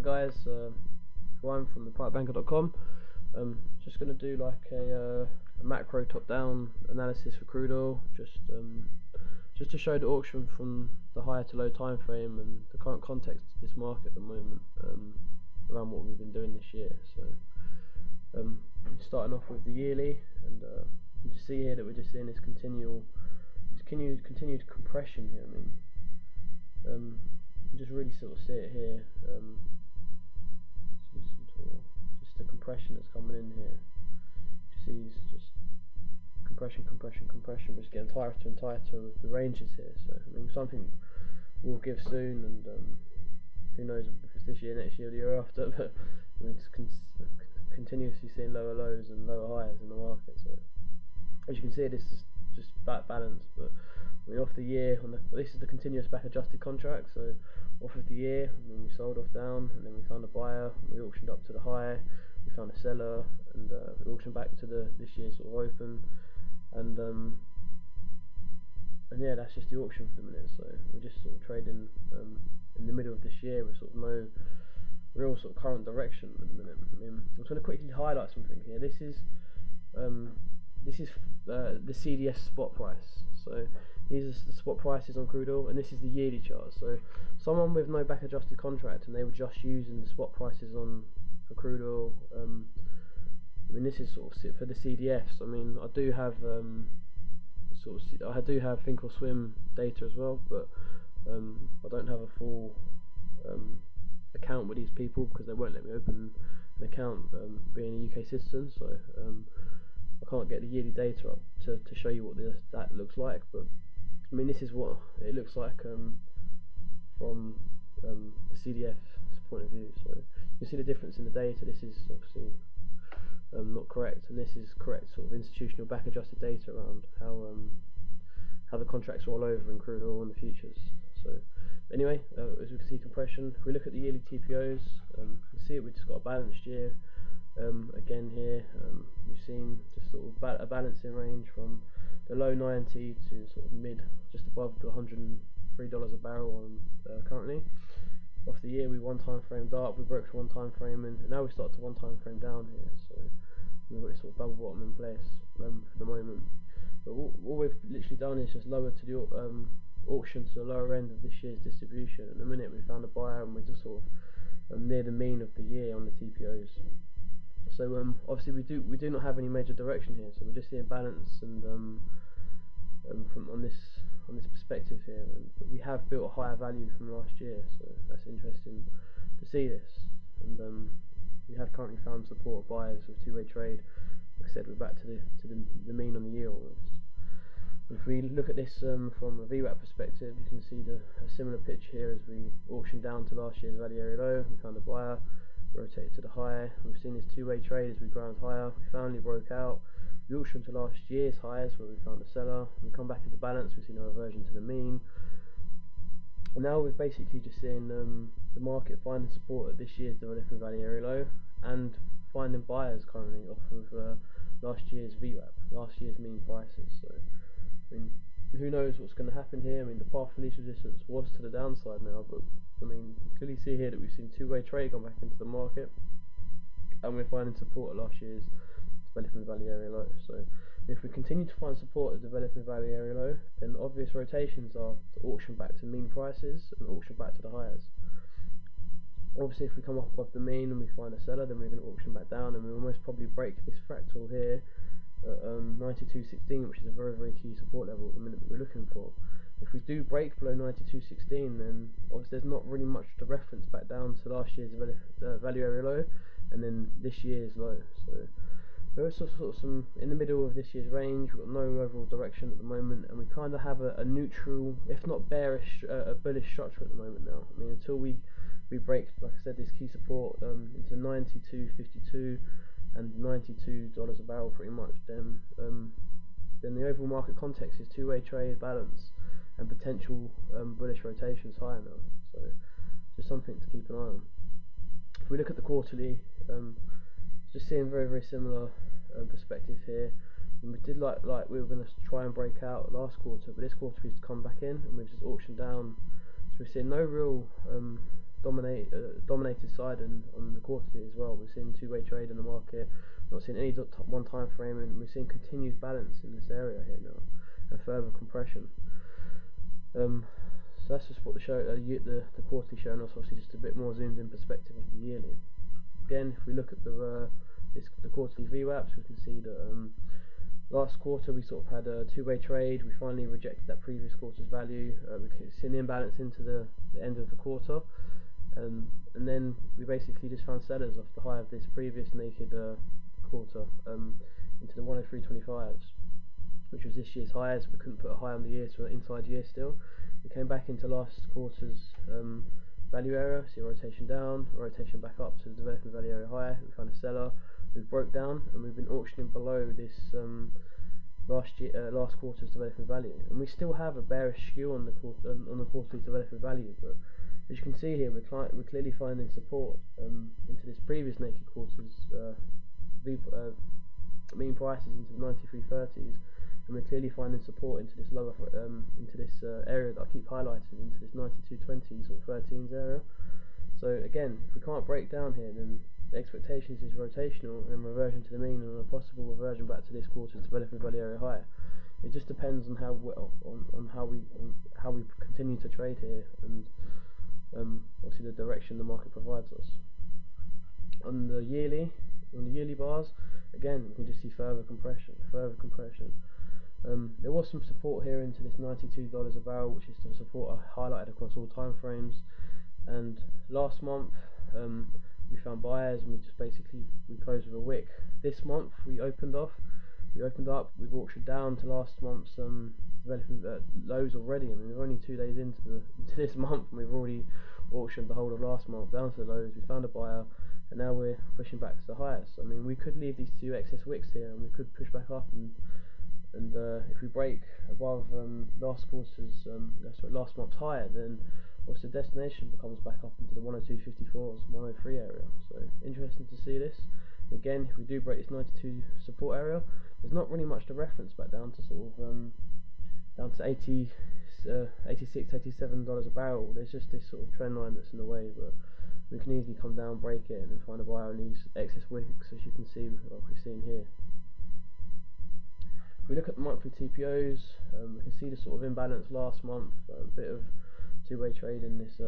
guys, Ryan from theprivatebanker.com. Just going to do like a macro top-down analysis for crude oil, just to show the auction from the high to low time frame and the current context of this market at the moment, around what we've been doing this year. So starting off with the yearly, and you can see here that we're just seeing this continued compression here. I mean, you just really sort of see it here. Just the compression that's coming in here. You see it's just compression, just getting tighter and tighter with the ranges here. So I mean, something will give soon, and who knows if it's this year, next year, or the year after. But I mean, it's continuously seeing lower lows and lower highs in the market. So as you can see, this is just balanced. But I mean, off the year, this is the continuous back adjusted contract. So off of the year, I mean, we sold off down, and then we found a buyer. We auctioned up to the high. We found a seller, and we auctioned back to this year's sort of open. And yeah, that's just the auction for the minute. So we're just sort of trading in the middle of this year with sort of no real sort of current direction at the minute. I mean, I'm just going to quickly highlight something here. This is the CDS spot price. So these are the spot prices on crude oil, and this is the yearly chart. So someone with no back adjusted contract, and they were just using the spot prices for crude oil. I mean, this is sort of for the CDFs. I mean, I do have think or swim data as well, but I don't have a full account with these people because they won't let me open an account, being a UK citizen. So I can't get the yearly data up to show you what that looks like. But I mean, this is what it looks like from the CDF's point of view. So you can see the difference in the data. This is obviously not correct, and this is correct sort of institutional back adjusted data around how the contracts roll over in crude oil and the futures. So anyway, as we can see, compression. If we look at the yearly TPOs, you can see we just got a balanced year. Again here, we've seen just sort of a balancing range from the low 90 to sort of mid, just above the $103 a barrel on currently. Off the year, we one time framed up, we broke for one time frame, and now we start to one time frame down here. So we've got this sort of double bottom in place for the moment. But all we've literally done is just lower to the auction to the lower end of this year's distribution. In a minute, we found a buyer, and we're just sort of near the mean of the year on the TPOs. So obviously we do not have any major direction here. So we're just seeing balance, and from on this perspective here, but we have built a higher value from last year, so that's interesting to see this. And we have currently found support of buyers with two-way trade. Like I said, we're back to the mean on the year almost. If we look at this from a Vwap perspective, you can see a similar picture here as we auctioned down to last year's value area low. We found a buyer, rotated to the high. We've seen this two-way trade as we ground higher. We finally broke out. We auctioned to last year's highs where we found a seller. We come back into balance, we've seen a reversion to the mean. And now we're basically just seeing the market finding support at this year's developing value area low, and finding buyers currently off of last year's Vwap, last year's mean prices. So I mean, who knows what's going to happen here. I mean, the path of least resistance was to the downside now, but I mean, you clearly see here that we've seen two-way trade come back into the market, and we're finding support at last year's developing value area low. So if we continue to find support at the developing value area low, then the obvious rotations are to auction back to mean prices and auction back to the highs. Obviously, if we come up above the mean and we find a seller, then we're going to auction back down, and we'll most probably break this fractal here at 92.16, which is a very, very key support level at the minute that we're looking for. If we do break below 92.16, then obviously there's not really much to reference back down to last year's value area low, and then this year's low. So we're sort of some in the middle of this year's range. We've got no overall direction at the moment, and we kind of have a neutral, if not bearish, a bullish structure at the moment now. I mean, until we break, like I said, this key support into 92.52 and $92 a barrel pretty much, then the overall market context is two-way trade, balance, and potential bullish rotations higher now. So just something to keep an eye on. If we look at the quarterly, just seeing very, very similar perspective here. And we did like we were going to try and break out last quarter, but this quarter we've come back in and we've just auctioned down. So we're seeing no real dominated side on the quarterly as well. We're seeing two-way trade in the market, not seeing any one time frame, and we're seeing continued balance in this area here now, and further compression. So that's just what the quarterly showing us, obviously just a bit more zoomed in perspective of the yearly. Again, if we look at the quarterly VWAPs, we can see that last quarter we sort of had a two-way trade. We finally rejected that previous quarter's value. We can see an imbalance into the end of the quarter, and then we basically just found sellers off the high of this previous naked quarter into the 103.25s, which was this year's highs. We couldn't put a high on the year, so inside year still. We came back into last quarter's value area, see a rotation down, a rotation back up to the development value area high. We found a seller. We broke down, and we've been auctioning below this last quarter's development value, and we still have a bearish skew on the quarterly development value. But as you can see here, we're clearly finding support into this previous naked quarter's mean prices into the 93.30s, and we're clearly finding support into this lower area that I keep highlighting, into this 92.20s or 13s area. So again, if we can't break down here, then the expectations is rotational and reversion to the mean, and a possible reversion back to this quarter's development value area high. It just depends on how we continue to trade here, and obviously the direction the market provides us. On the yearly bars, again we can just see further compression. There was some support here into this $92 a barrel, which is the support I highlighted across all time frames. And last month we found buyers, and we closed with a wick. This month we opened up, we've auctioned down to last month's development lows already. I mean, we're only 2 days into this month, and we've already auctioned the whole of last month down to the lows. We found a buyer, and now we're pushing back to the highest. I mean, we could leave these two excess wicks here, and we could push back up, and if we break above last month's higher, then obviously the destination becomes back up into the 102.54s, 103 area. So interesting to see this. And again, if we do break this 92 support area, there's not really much to reference back down to sort of down to $86, $87 a barrel. There's just this sort of trend line that's in the way, but we can easily come down, break it, and then find a buyer in these excess wicks, as you can see, like we've seen here. If we look at the monthly TPOs, we can see the sort of imbalance last month, a bit of two-way trade in this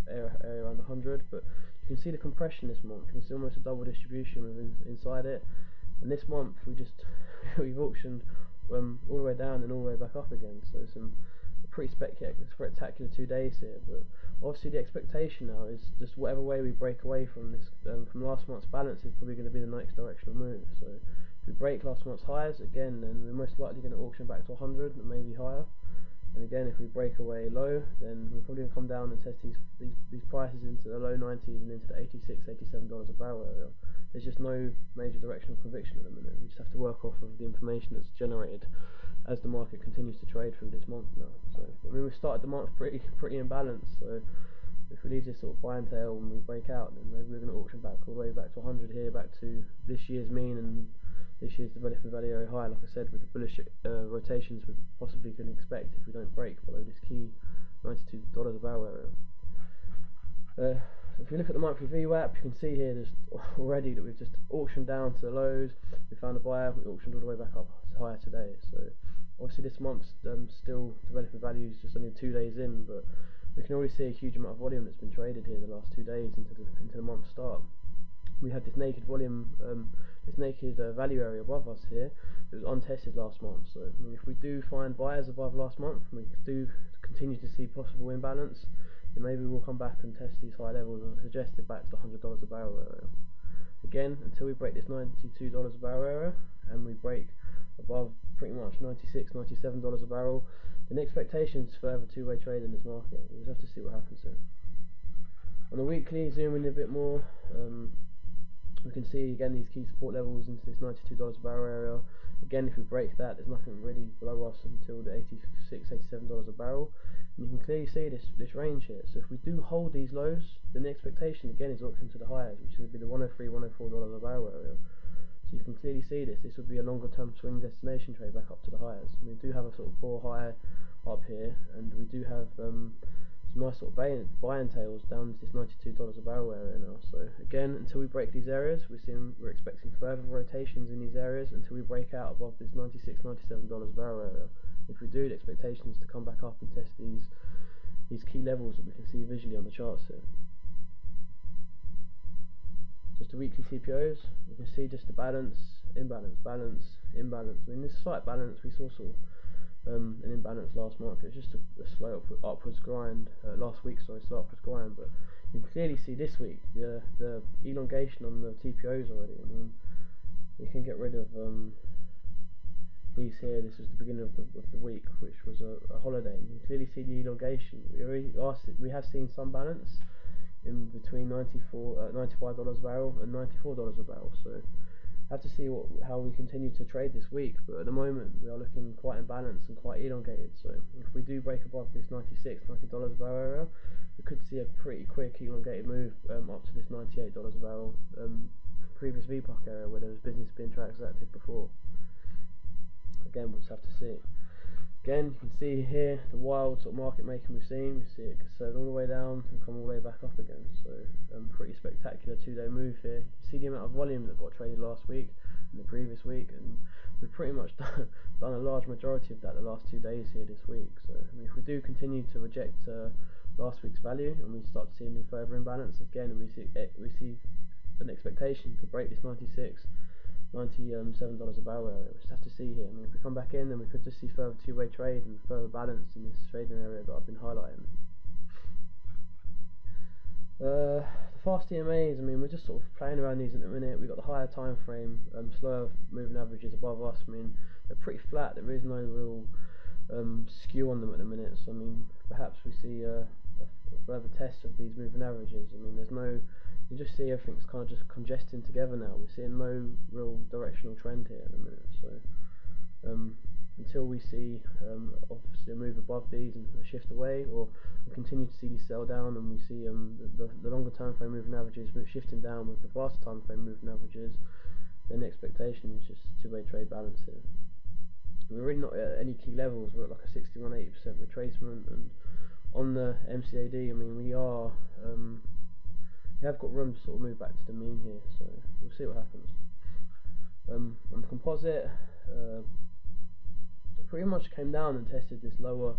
area around 100, but you can see the compression this month. You can see almost a double distribution inside it, and this month we've auctioned all the way down and all the way back up again. So some pretty spectacular 2 days here. But obviously the expectation now is just whatever way we break away from this from last month's balance is probably going to be the next directional move. So if we break last month's highs again, then we're most likely going to auction back to 100 and maybe higher. And again, if we break away low, then we're probably going to come down and test these prices into the low 90s and into the $86, $87 a barrel area. There's just no major directional conviction at the minute. We just have to work off of the information that's generated as the market continues to trade through this month now. So I mean, we started the month pretty imbalanced. So if we leave this sort of buy and tail and we break out, then maybe we're going to auction back all the way back to 100 here, back to this year's mean and this year's development value area high, like I said, with the bullish rotations we possibly can expect if we don't break below this key $92 a barrel area. So if you look at the monthly VWAP, you can see here there's already that we've just auctioned down to the lows. We found a buyer, we auctioned all the way back up to higher today. So obviously this month's still development values just only 2 days in, but we can already see a huge amount of volume that's been traded here the last 2 days into the month's start. We had this naked volume, this naked value area above us here. It was untested last month. So I mean, if we do find buyers above last month, and we do continue to see possible imbalance, then maybe we'll come back and test these high levels or suggest it back to the $100 a barrel area. Again, until we break this $92 a barrel area and we break above pretty much $96, $97 a barrel, then the expectation is further two-way trade in this market. We'll just have to see what happens here. On the weekly, zooming in a bit more, we can see again these key support levels into this $92 a barrel area. Again, if we break that, there's nothing really below us until the $86, $87 a barrel. And you can clearly see this range here. So if we do hold these lows, then the expectation again is auction to the highs, which is going to be the $103, $104 a barrel area. So you can clearly see this. This would be a longer term swing destination trade back up to the highs. We do have a sort of poor high up here, and we do have some nice sort of buying tails down to this $92 a barrel area now. So again, until we break these areas, we're expecting further rotations in these areas until we break out above this $96, $97 a barrel area. If we do, the expectation is to come back up and test these key levels that we can see visually on the charts here. Just the weekly TPOs, we can see just the balance, imbalance, balance, imbalance. I mean, this slight balance, we saw sort of an imbalance last month. It was just a slow upwards grind, last week, sorry, slow upwards grind, but you can clearly see this week the elongation on the TPOs already. I mean, we can get rid of these here. This was the beginning of the week, which was a holiday, and you can clearly see the elongation. We have seen some balance in between $95 a barrel and $94 a barrel. So have to see how we continue to trade this week, but at the moment we are looking quite imbalanced and quite elongated. So if we do break above this $96, $90 a barrel area, we could see a pretty quick elongated move up to this $98 a barrel previous Vwap area where there was business being transacted before. Again, we'll just have to see. Again, you can see here the wild sort of market making we've seen. We see it surge all the way down and come all the way back up again. So pretty spectacular 2-day move here. You can see the amount of volume that got traded last week and the previous week, and we've pretty much done a large majority of that the last 2 days here this week. So I mean, if we do continue to reject last week's value and we start seeing a further imbalance, again we see an expectation to break this $97 a barrel area. We just have to see here. I mean, if we come back in, then we could just see further two-way trade and further balance in this trading area that I've been highlighting. The fast EMAs, I mean, we're just sort of playing around these at the minute. We've got the higher time frame, slower moving averages above us. I mean, they're pretty flat. There is no real skew on them at the minute. So I mean, perhaps we see a further test of these moving averages. I mean, there's no, you just see everything's kind of just congesting together now. We're seeing no real directional trend here at the minute. So until we see obviously a move above these and a shift away, or we continue to see these sell down and we see the longer time frame moving averages shifting down with the faster time frame moving averages, then the expectation is just two-way trade balance here. We're really not at any key levels. We're at like a 61-80% retracement, and on the MCAD, I mean, we have got room to sort of move back to the mean here, so we'll see what happens. On the composite, it pretty much came down and tested this lower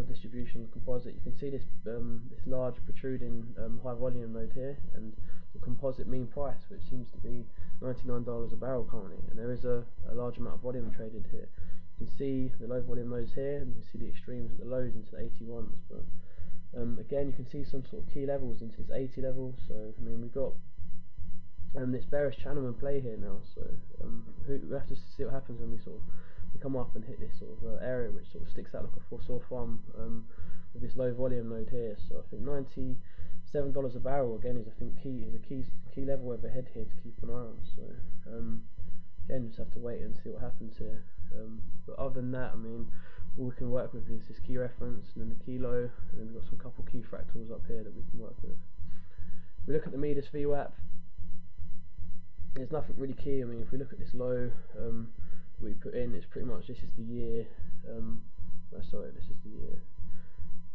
distribution composite. You can see this this large protruding high volume node here, and the composite mean price, which seems to be $99 a barrel currently, and there is a large amount of volume traded here. You can see the low volume nodes here, and you can see the extremes at the lows into the 81s. But again, you can see some sort of key levels into this 80 level. So I mean, we've got this bearish channel in play here now. So we have to see what happens when we come up and hit this sort of area, which sort of sticks out like a sore thumb with this low volume node here. So I think $97 a barrel again is a key level overhead here to keep an eye on. So again, just have to wait and see what happens here. But other than that, I mean, all we can work with is this key reference and then the key low, and then we've got some couple key fractals up here that we can work with. If we look at the Midas Vwap, there's nothing really key. I mean, if we look at this low we put in, it's pretty much, this is the year, this is the year,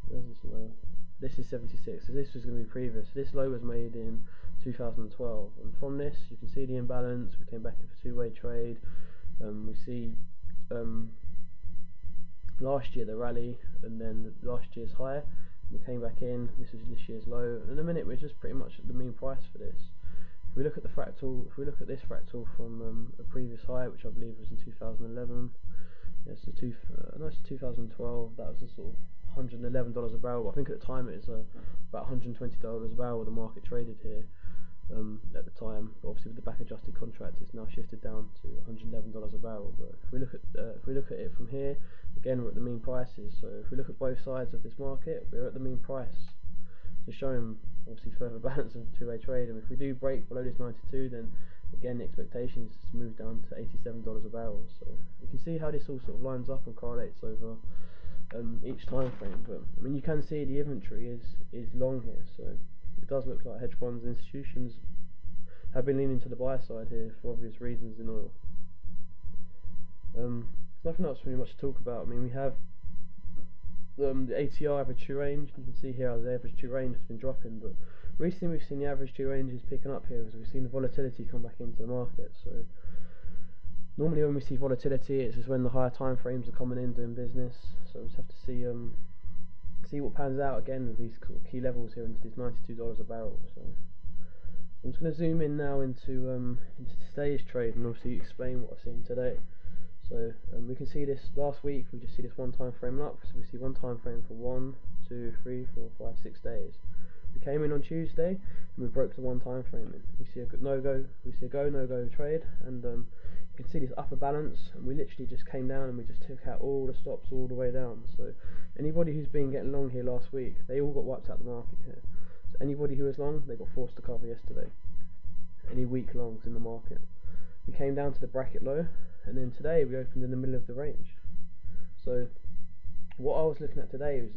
where's this low? This is 76, so this was going to be previous. This low was made in 2012, and from this you can see the imbalance. We came back in for two-way trade. We see last year the rally, and then last year's high. We came back in. This is this year's low, and in a minute we're just pretty much at the mean price for this. If we look at the fractal, if we look at this fractal from a previous high, which I believe was in 2011, yes, it's 2012. That was a sort of $111 a barrel. I think at the time it was about $120 a barrel the market traded here at the time. But obviously with the back adjusted contract, it's now shifted down to $111 a barrel. But if we look at it from here, again we're at the mean prices. So if we look at both sides of this market, we're at the mean price, to show them obviously further balance of two-way trade. And if we do break below this 92, then again the expectation is to move down to $87 a barrel. So you can see how this all sort of lines up and correlates over each time frame. But I mean, you can see the inventory is long here, so it does look like hedge funds and institutions have been leaning to the buy side here for obvious reasons in oil. There's nothing else really much to talk about. I mean, we have the ATR average true range. You can see here how the average true range has been dropping, but recently we've seen the average true range is picking up here as we've seen the volatility come back into the market. So normally when we see volatility, it's just when the higher time frames are coming in doing business. So we just have to see what pans out again with these key levels here into these $92 a barrel. So I'm just going to zoom in now into today's trade and obviously explain what I've seen today. So we can see this last week. We just see this one time frame up. So we see one time frame for 1, 2, 3, 4, 5, 6 days. We came in on Tuesday and we broke the one time frame in. We see a no go trade, and you can see this upper balance, and we literally just came down and we just took out all the stops all the way down. So anybody who's been getting long here last week, they all got wiped out the market here. So anybody who was long, they got forced to cover yesterday. Any weak longs in the market. We came down to the bracket low, and then today we opened in the middle of the range. So what I was looking at today was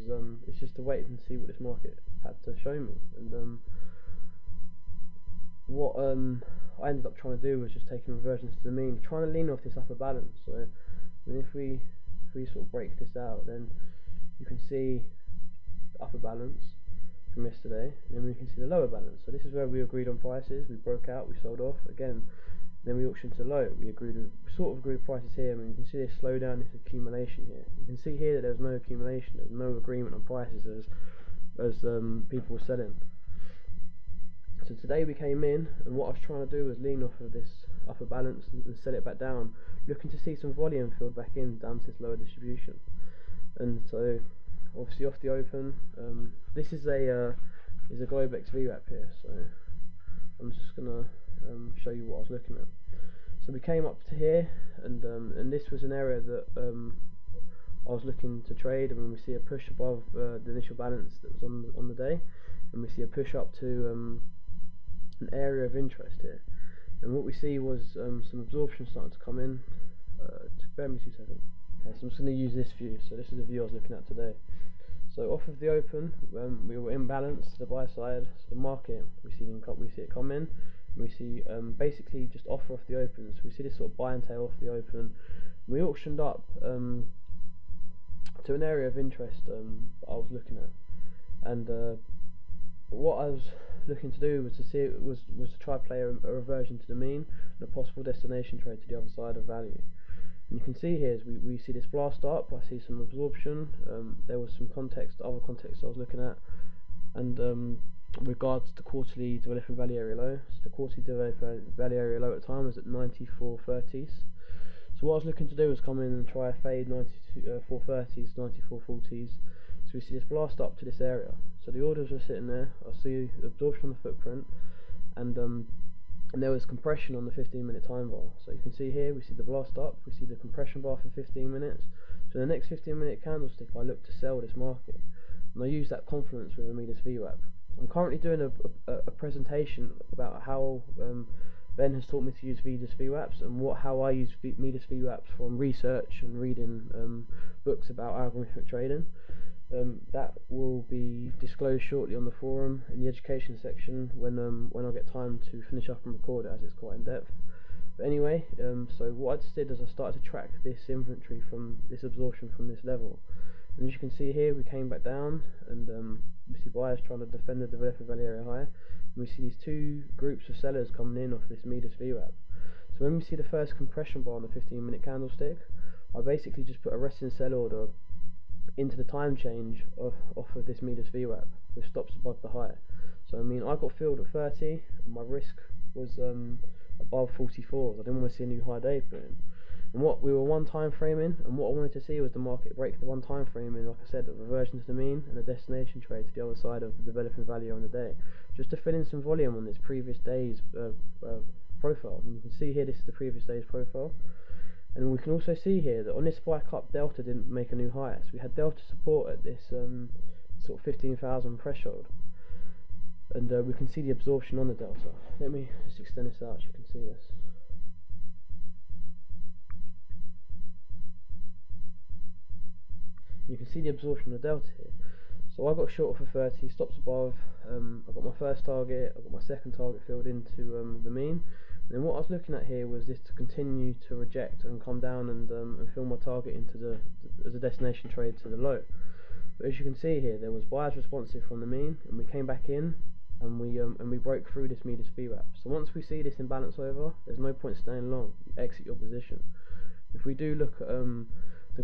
it's just to wait and see what this market had to show me, and what I ended up trying to do was just taking reversions to the mean, trying to lean off this upper balance. So I mean, if we sort of break this out, then you can see the upper balance from yesterday, and then we can see the lower balance. So this is where we agreed on prices. We broke out, we sold off again, then we auctioned to low. We sort of agreed prices here. I mean, you can see this slowdown, this accumulation here. You can see here that there's no accumulation, there's no agreement on prices as people were selling. So today we came in, and what I was trying to do was lean off of this upper balance and sell it back down, looking to see some volume filled back in down to this lower distribution. And so obviously off the open, this is a Globex Vwap here, so I'm just gonna show you what I was looking at. So we came up to here, and this was an area that I was looking to trade, and when we see a push above the initial balance that was on the day, and we see a push up to an area of interest here, and what we see was some absorption starting to come in. Bear me 2 seconds. Okay, so I'm just going to use this view. So this is the view I was looking at today. So off of the open, we were in balance to the buy side. So the market, we see it come in, and we see basically just offer off the open. So we see this sort of buy and tail off the open. We auctioned up to an area of interest that I was looking at, and what I was looking to do was to see was to try to play a reversion to the mean and a possible destination trade to the other side of value. And you can see here, as we see this blast up, I see some absorption. There was some other context I was looking at, and regards to the quarterly developing value area low. So the quarterly developing value area low at the time was at 94.30s. So what I was looking to do was come in and try a fade 94.30s, 94.40s. So we see this blast up to this area. So the orders were sitting there. I see absorption on the footprint, and there was compression on the 15-minute time bar. So you can see here, we see the blast up, we see the compression bar for 15 minutes. So the next 15-minute candlestick, I look to sell this market, and I use that confluence with a Midas Vwap. I'm currently doing a presentation about how Ben has taught me to use Midas Vwaps, and how I use Midas Vwaps from research and reading books about algorithmic trading. That will be disclosed shortly on the forum in the education section when I get time to finish up and record it, as it's quite in depth. But anyway, so what I just did is I started to track this inventory from this absorption from this level, and as you can see here, we came back down, and we see buyers trying to defend the developing value area higher, and we see these two groups of sellers coming in off this Midas Vwap. So when we see the first compression bar on the 15-minute candlestick, I basically just put a resting sell order into the time change off of this Midas Vwap with stops above the high. So I mean, I got filled at 30, and my risk was above 44s. I didn't want to see a new high day put in. And what we were one time framing, and what I wanted to see was the market break the one time frame in, like I said, a reversion to the mean and a destination trade to the other side of the developing value on the day, just to fill in some volume on this previous day's profile. And you can see here, this is the previous day's profile. And we can also see here that on this spike up, Delta didn't make a new high. So we had Delta support at this sort of 15,000 threshold, and we can see the absorption on the Delta. Let me just extend this out so you can see this. You can see the absorption of the Delta here. So I got short for 30, stops above. I got my first target, I got my second target filled into the mean. And then what I was looking at here was this to continue to reject and come down and fill my target into as a destination trade to the low. But as you can see here, there was buyers responsive from the mean, and we came back in, and we broke through this Vwap. So once we see this imbalance over, there's no point staying long. You exit your position. If we do look at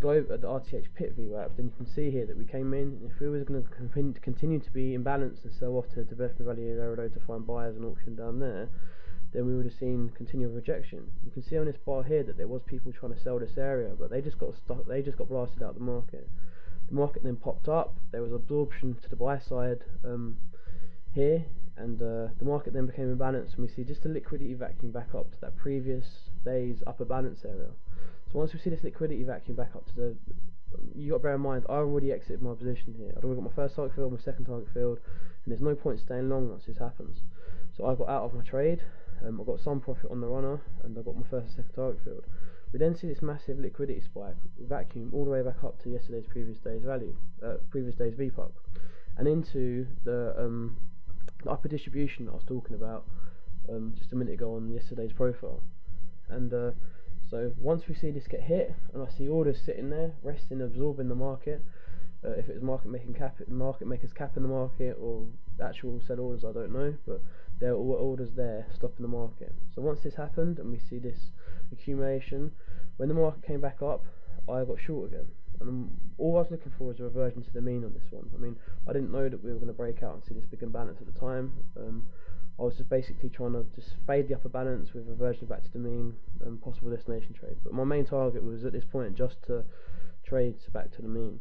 the RTH pit Vwap, then you can see here that we came in, and if we was going to continue to be imbalanced and sell off to Berkeley Valley Eldorado to find buyers and auction down there, then we would have seen continual rejection. You can see on this bar here that there was people trying to sell this area, but they just got blasted out of the market. The market then popped up, there was absorption to the buy side here, and the market then became imbalanced, and we see just a liquidity vacuum back up to that previous day's upper balance area. So once we see this liquidity vacuum back up to the, you got to bear in mind, I already exited my position here. I've already got my first target filled, my second target filled, and there's no point staying long once this happens. So I got out of my trade. I got some profit on the runner, and I got my first and second target filled. We then see this massive liquidity spike, vacuum all the way back up to yesterday's previous day's VPUC, and into the upper distribution that I was talking about just a minute ago on yesterday's profile. And so once we see this get hit, and I see orders sitting there, resting, absorbing the market, if it was market makers capping the market or actual sell orders, I don't know, but there were orders there stopping the market. So once this happened and we see this accumulation, when the market came back up, I got short again, and all I was looking for was a reversion to the mean on this one. I mean, I didn't know that we were going to break out and see this big imbalance at the time. I was just basically trying to just fade the upper balance with reversion back to the mean and possible destination trade. But my main target was at this point just to trade back to the mean.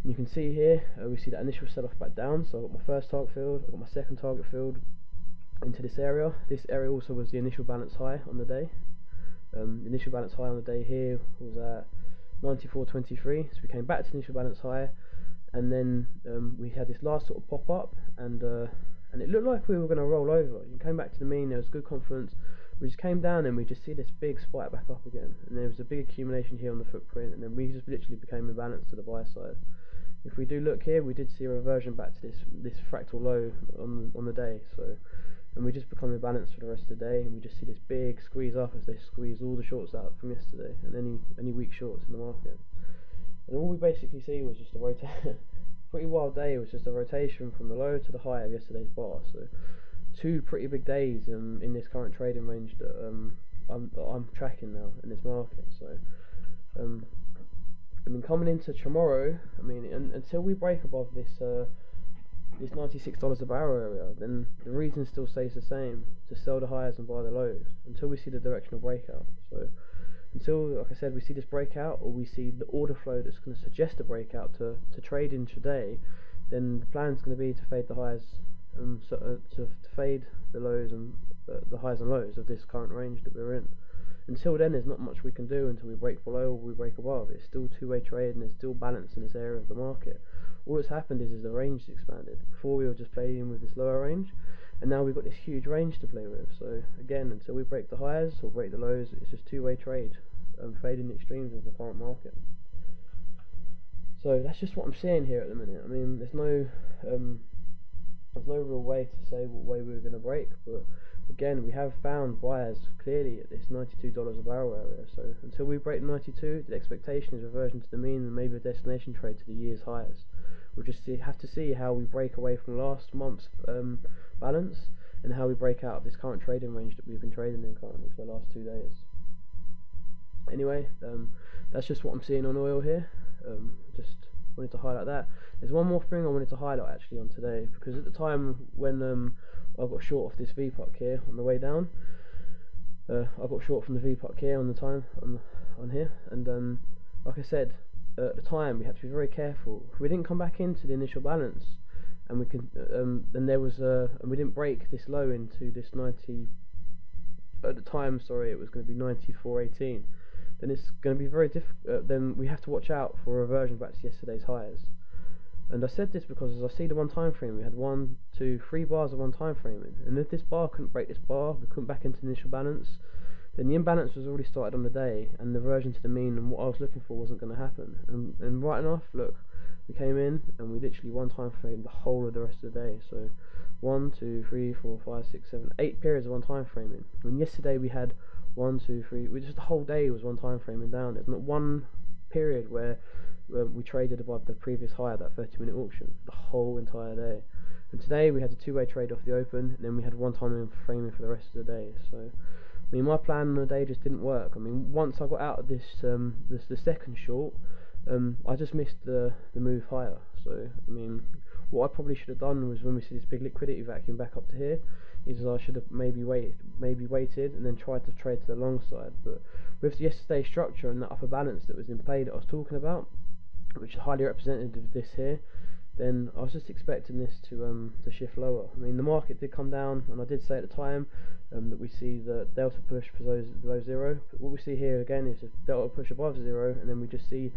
And you can see here, we see that initial sell-off back down. So I got my first target filled, I got my second target filled into this area. This area also was the initial balance high on the day. The initial balance high on the day here was at 94.23, so we came back to the initial balance high, and then we had this last sort of pop up, and it looked like we were going to roll over. You came back to the mean, there was good confidence. We just came down and we just see this big spike back up again, and there was a big accumulation here on the footprint, and then we just literally became imbalanced to the buy side. If we do look here, we did see a reversion back to this fractal low on the day. So, and we just become imbalanced for the rest of the day, and we just see this big squeeze up as they squeeze all the shorts out from yesterday and any weak shorts in the market. And all we basically see was just a rotation. Pretty wild day. It was just a rotation from the low to the high of yesterday's bar. So two pretty big days in this current trading range that I'm tracking now in this market. So I mean, coming into tomorrow, I mean, until we break above this $96 a barrel area, then the reason still stays the same: to sell the highs and buy the lows until we see the directional breakout. So until, like I said, we see this breakout, or we see the order flow that's going to suggest a breakout to trade in today, then the plan is going to be to fade the highs, to fade the lows and the highs and lows of this current range that we're in. Until then, there's not much we can do until we break below or we break above. It's still two-way trade, and there's still balance in this area of the market. All that's happened is the range has expanded. Before we were just playing with this lower range, and now we've got this huge range to play with. So again, until we break the highs or break the lows, it's just two-way trade, fading the extremes of the current market. So that's just what I'm seeing here at the minute. I mean, there's no real way to say what way we're going to break, but again, we have found buyers clearly at this $92 a barrel area. So until we break 92, the expectation is reversion to the mean and maybe a destination trade to the year's highs. We'll just have to see how we break away from last month's balance, and how we break out of this current trading range that we've been trading in currently for the last 2 days. Anyway, that's just what I'm seeing on oil here. Just wanted to highlight that. There's one more thing I wanted to highlight actually on today, because at the time when I got short off this VPUC here on the way down, I got short from the VPUC here on here, and like I said, at the time we had to be very careful. If we didn't come back into the initial balance, and we can, and there was and we didn't break this low into this 90. At the time, sorry, it was going to be 94.18. Then it's going to be very difficult. Then we have to watch out for a reversion back to yesterday's highs. And I said this because as I see the one time frame, we had 1, 2, 3 bars of one time framing, and if this bar couldn't break this bar, we couldn't back into the initial balance, then the imbalance was already started on the day, and the reversion to the mean and what I was looking for wasn't going to happen. And right enough, look, we came in and we literally one time frame the whole of the rest of the day. So 1, 2, 3, 4, 5, 6, 7, 8 periods of one time framing. When yesterday we had 1, 2, 3, just the whole day was one time framing down. There's not one period where we traded above the previous high of that 30-minute auction the whole entire day. And today we had a two-way trade off the open, and then we had one time in framing for the rest of the day. So, I mean, my plan on the day just didn't work. I mean, once I got out of the second short, I just missed the move higher. So, I mean, what I probably should have done was, when we see this big liquidity vacuum back up to here, is I should have maybe waited and then tried to trade to the long side. But with yesterday's structure and that upper balance that was in play that I was talking about, which is highly representative of this here, then I was just expecting this to shift lower. I mean, the market did come down, and I did say at the time that we see the delta push below zero. But what we see here again is a delta push above zero, and then we just see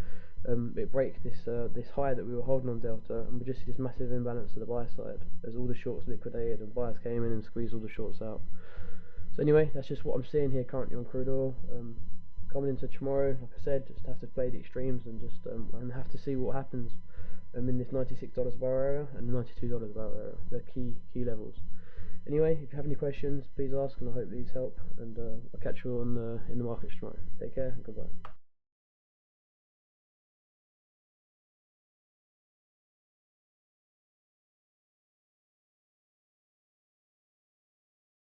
it break this high that we were holding on delta, and we just see this massive imbalance to the buy side as all the shorts liquidated and buyers came in and squeezed all the shorts out. So anyway, that's just what I'm seeing here currently on crude oil. Coming into tomorrow, like I said, just have to play the extremes and just and have to see what happens in this $96 a barrel area and $92 a barrel area. They're key levels. Anyway, if you have any questions, please ask, and I hope these help. And I'll catch you on in the markets tomorrow. Take care and goodbye.